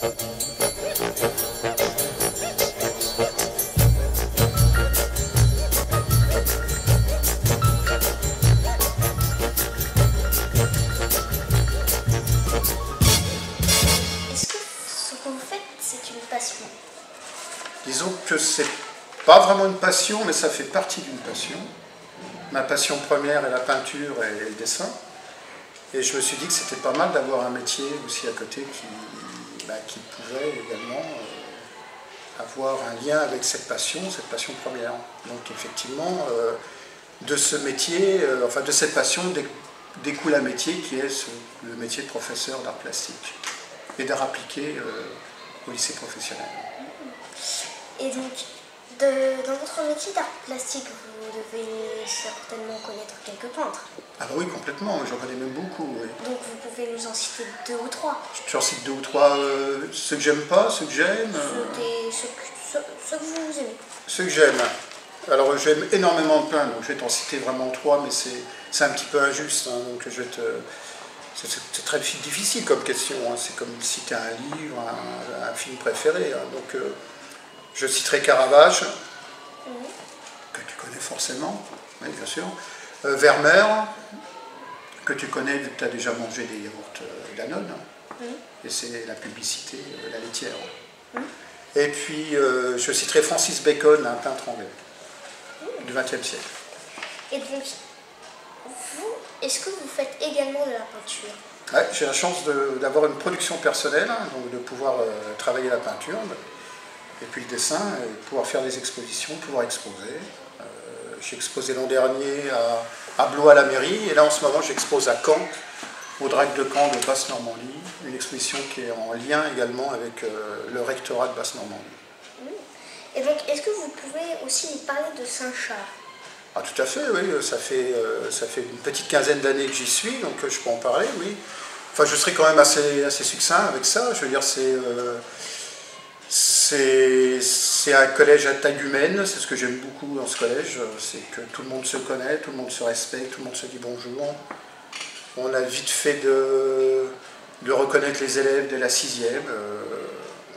Est-ce que ce que vous faites, c'est une passion? Disons que c'est pas vraiment une passion, mais ça fait partie d'une passion. Ma passion première est la peinture et le dessin. Et je me suis dit que c'était pas mal d'avoir un métier aussi à côté qui pouvait également avoir un lien avec cette passion première. Donc effectivement, de ce métier, de cette passion découle un métier qui est le métier de professeur d'art plastique et d'art appliqué au lycée professionnel. Et donc, dans votre métier d'art plastique, vous devez certainement connaître quelques peintres. Ah bah oui, complètement, j'en connais même beaucoup. Oui. Donc vous pouvez nous en citer 2 ou 3. Je en cite 2 ou 3, ceux que j'aime pas, ceux que j'aime. Ceux que vous aimez. Ceux que j'aime. Alors j'aime énormément de peintres, donc je vais t'en citer vraiment 3, mais c'est un petit peu injuste. Hein, donc je vais c'est très difficile comme question, hein, c'est comme citer un livre, un film préféré. Hein, donc je citerai Caravage, que tu connais forcément, oui bien sûr. Vermeer, que tu connais vu que tu as déjà mangé des yaourts Danone, et c'est la publicité, la laitière. Et puis je citerai Francis Bacon, un peintre anglais du XXe siècle. Et donc, vous, est-ce que vous faites également de la peinture? Ouais, j'ai la chance d'avoir une production personnelle, hein, donc de pouvoir travailler la peinture, et puis le dessin, et de pouvoir faire des expositions, pouvoir exposer. J'ai exposé l'an dernier à Blois à la mairie, et là en ce moment j'expose à Caen, au Drac de Caen de Basse-Normandie, une exposition qui est en lien également avec le rectorat de Basse-Normandie. Et donc, est-ce que vous pouvez aussi nous parler de Saint-Char? Ah, tout à fait, oui, ça fait une petite quinzaine d'années que j'y suis, donc je peux en parler, oui. Enfin, je serai quand même assez succinct avec ça, je veux dire, c'est un collège à taille humaine, c'est ce que j'aime beaucoup dans ce collège, c'est que tout le monde se connaît, tout le monde se respecte, tout le monde se dit bonjour. On a vite fait de reconnaître les élèves dès la 6e,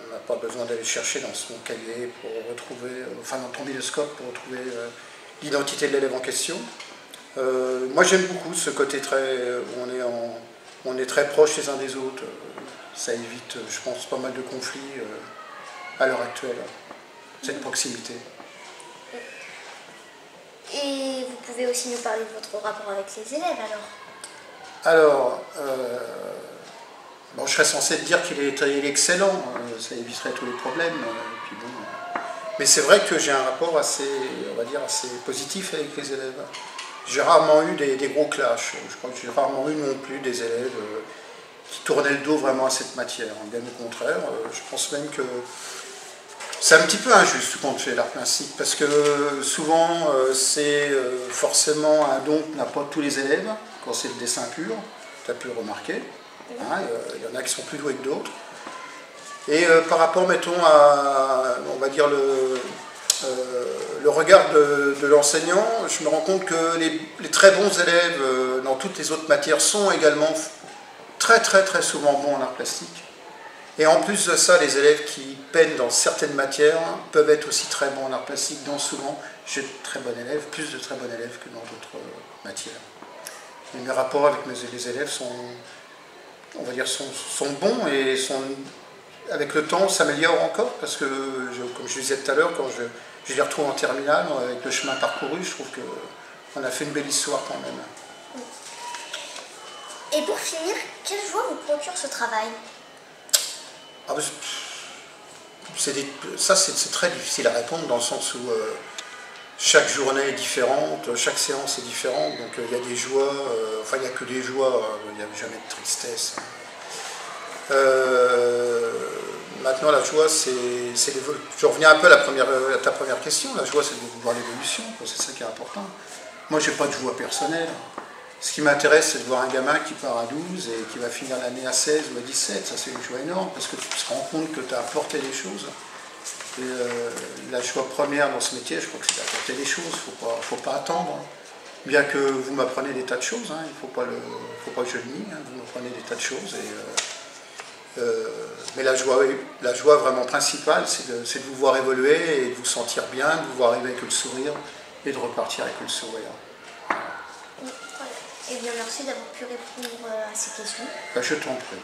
on n'a pas besoin d'aller chercher dans son cahier pour retrouver, dans ton biloscope pour retrouver l'identité de l'élève en question. Moi j'aime beaucoup ce côté où on est très proches les uns des autres, ça évite, je pense, pas mal de conflits à l'heure actuelle, cette proximité. Et vous pouvez aussi nous parler de votre rapport avec les élèves alors? Alors, je serais censé te dire qu'il est excellent, ça éviterait tous les problèmes. Puis bon, mais c'est vrai que j'ai un rapport assez positif avec les élèves. J'ai rarement eu des gros clashs, je crois que j'ai rarement eu non plus des élèves qui tournaient le dos vraiment à cette matière. Bien au contraire, je pense même que c'est un petit peu injuste quand on fait l'art plastique, parce que souvent c'est forcément un don que n'a pas tous les élèves, quand c'est le dessin pur, tu as pu le remarquer. Hein, y en a qui sont plus doués que d'autres. Et par rapport, mettons, à, on va dire, le regard de l'enseignant, je me rends compte que les très bons élèves dans toutes les autres matières sont également très souvent bons en art plastique. Et en plus de ça, les élèves qui peinent dans certaines matières peuvent être aussi très bons en art plastique, donc souvent j'ai de très bons élèves, plus de très bons élèves que dans d'autres matières. Et mes rapports avec les élèves sont bons et avec le temps s'améliorent encore, parce que, comme je disais tout à l'heure, quand je les retrouve en terminale, avec le chemin parcouru, je trouve qu'on a fait une belle histoire quand même. Et pour finir, quelle joie vous procure ce travail? Ça, c'est très difficile à répondre, dans le sens où chaque journée est différente, chaque séance est différente, donc il y a des joies, il n'y a que des joies, il n'y a jamais de tristesse. Maintenant, la joie, je reviens un peu à ta première question, la joie, c'est de voir l'évolution, c'est ça qui est important. Moi, je n'ai pas de joie personnelle. Ce qui m'intéresse, c'est de voir un gamin qui part à 12 et qui va finir l'année à 16 ou à 17. Ça, c'est une joie énorme, parce que tu te rends compte que tu as apporté des choses. Et, la joie première dans ce métier, je crois que c'est d'apporter des choses. Il ne faut pas attendre. Bien que vous m'apprenez des tas de choses, hein, il ne faut pas que je le nie. Hein, vous m'apprenez des tas de choses. Et Mais la joie vraiment principale, c'est de vous voir évoluer et de vous sentir bien, de vous voir arriver avec le sourire et de repartir avec le sourire. Voilà. Eh bien, merci d'avoir pu répondre à ces questions. Ben, je t'en prie.